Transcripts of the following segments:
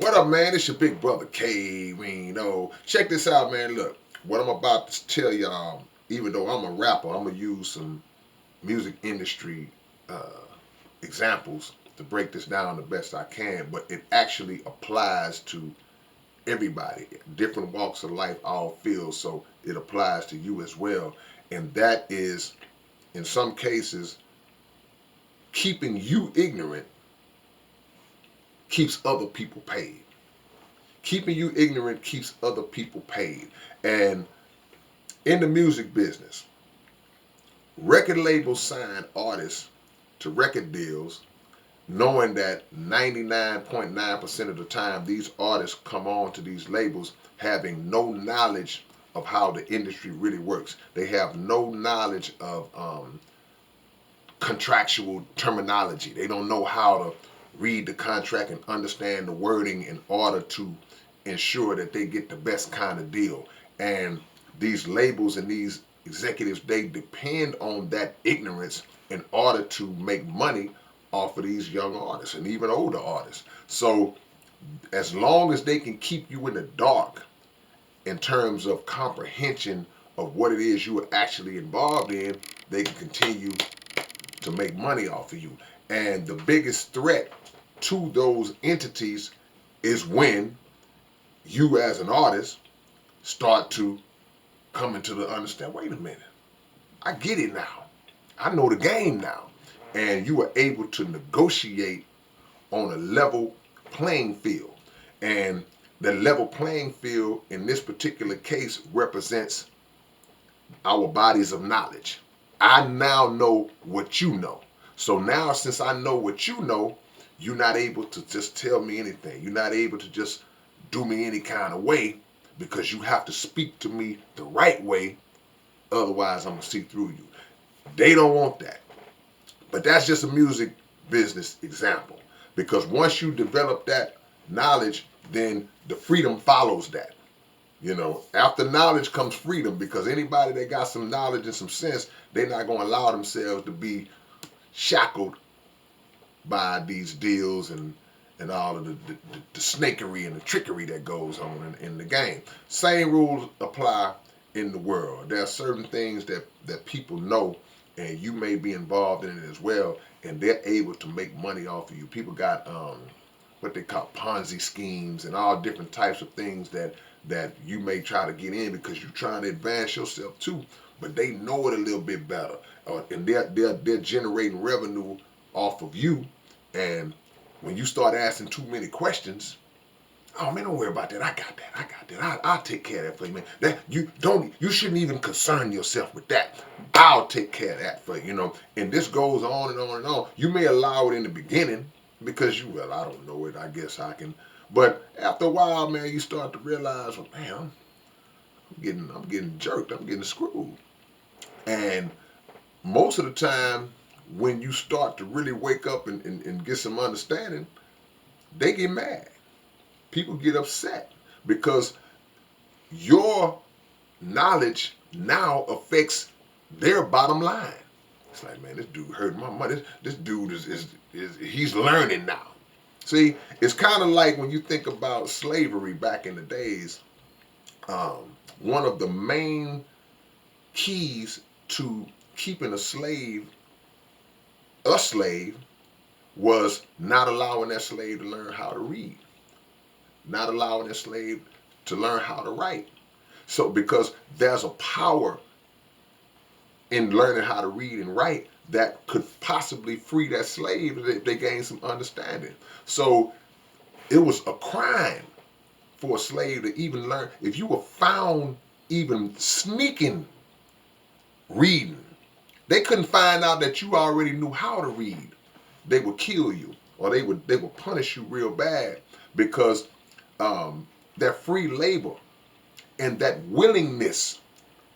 What up, man? It's your big brother K-Rino. Check this out, man. Look, what I'm about to tell y'all, even though I'm a rapper, I'm going to use some music industry uh, examples to break this down the best I can, but it actually applies to everybody, different walks of life, all fields, so it applies to you as well. And that is, in some cases, keeping you ignorant keeps other people paid. Keeping you ignorant keeps other people paid. And in the music business, record labels sign artists to record deals knowing that 99.9% of the time these artists come on to these labels having no knowledge of how the industry really works. They have no knowledge of contractual terminology. They don't know how to read the contract and understand the wording in order to ensure that they get the best kind of deal. And these labels and these executives, they depend on that ignorance in order to make money off of these young artists and even older artists. So as long as they can keep you in the dark in terms of comprehension of what it is you are actually involved in, they can continue to make money off of you. And the biggest threat to those entities is when you as an artist start to come into the understand, wait a minute, I get it now. I know the game now. And you are able to negotiate on a level playing field. And the level playing field in this particular case represents our bodies of knowledge. I now know what you know. So now, since I know what you know, you're not able to just tell me anything. You're not able to just do me any kind of way because you have to speak to me the right way. Otherwise, I'm going to see through you. They don't want that. But that's just a music business example. Because once you develop that knowledge, then the freedom follows that. You know, after knowledge comes freedom, because anybody that got some knowledge and some sense, they're not going to allow themselves to be shackled by these deals and all of the snakery and the trickery that goes on in the game. Same rules apply in the world. There are certain things that people know, and you may be involved in it as well, and they're able to make money off of you. People got what they call Ponzi schemes and all different types of things that you may try to get in because you're trying to advance yourself too, but they know it a little bit better, and they're generating revenue off of you. And when you start asking too many questions, oh man, don't worry about that. I got that. I'll take care of that for you, man. That you shouldn't even concern yourself with that. I'll take care of that for you, you know. And this goes on and on and on. You may allow it in the beginning because I don't know it. I guess I can. But after a while, man, you start to realize, well, man, I'm getting jerked. I'm getting screwed. And most of the time, when you start to really wake up and get some understanding, they get mad. People get upset because your knowledge now affects their bottom line. It's like, man, this dude hurt my money. This dude is he's learning now. See, it's kind of like when you think about slavery back in the days. One of the main keys to keeping a slave, was not allowing that slave to learn how to read, not allowing that slave to learn how to write. So, because there's a power in learning how to read and write that could possibly free that slave if they gain some understanding. So, it was a crime for a slave to even learn. If you were found even sneaking reading, they couldn't find out that you already knew how to read. They would kill you, or they would punish you real bad, because that free labor and that willingness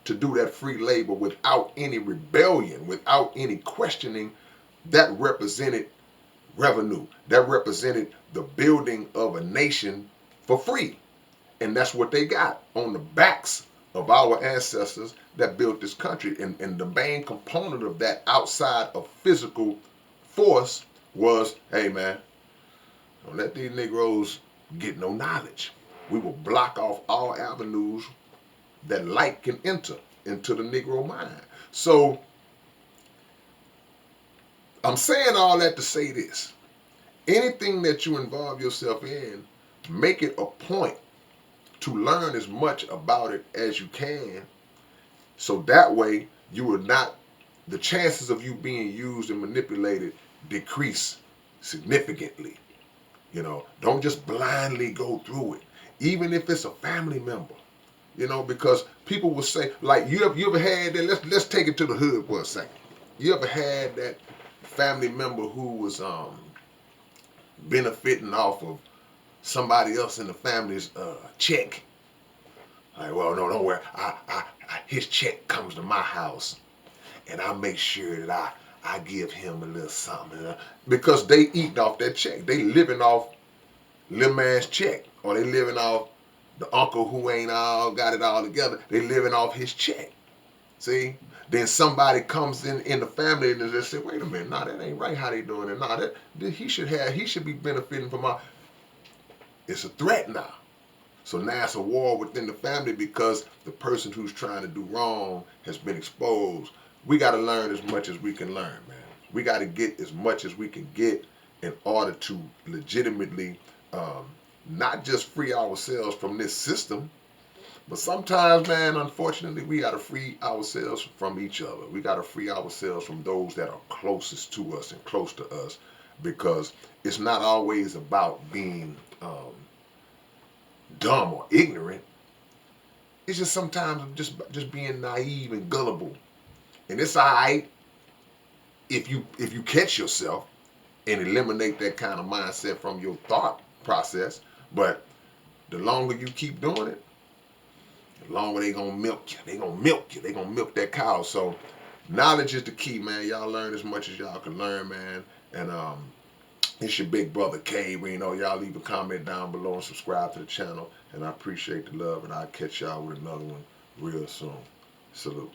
to do that free labor without any rebellion, without any questioning, that represented revenue. That represented the building of a nation for free. And that's what they got on the backs of our ancestors that built this country. And the main component of that, outside of physical force, was, hey man, don't let these Negroes get no knowledge. We will block off all avenues that light can enter into the Negro mind. So I'm saying all that to say this. Anything that you involve yourself in, make it a point to learn as much about it as you can, so that way you will not, the chances of you being used and manipulated decrease significantly. You know, don't just blindly go through it, even if it's a family member. You know, because people will say, like, you ever had that? Let's take it to the hood for a second. You ever had that family member who was benefiting off of somebody else in the family's check? Like, well, no, don't worry. His check comes to my house, and I make sure that I give him a little something, because they eating off that check. They living off little man's check, or they living off the uncle who ain't all got it all together. They living off his check. See? Then somebody comes in the family and they say, wait a minute, nah, that ain't right how they doing it. Nah, that he should be benefiting from our. It's a threat now. So now it's a war within the family because the person who's trying to do wrong has been exposed. We got to learn as much as we can learn, man. We got to get as much as we can get in order to legitimately not just free ourselves from this system, but sometimes, man, unfortunately, we got to free ourselves from each other. We got to free ourselves from those that are closest to us and close to us, because it's not always about being dumb or ignorant. It's just sometimes just being naive and gullible. And it's all right if you catch yourself and eliminate that kind of mindset from your thought process. But the longer you keep doing it, the longer they gonna milk you. They gonna milk you. They gonna milk that cow. So knowledge is the key, man. Y'all learn as much as y'all can learn, man. And it's your big brother K-Rino. Y'all leave a comment down below and subscribe to the channel. And I appreciate the love, and I'll catch y'all with another one real soon. Salute.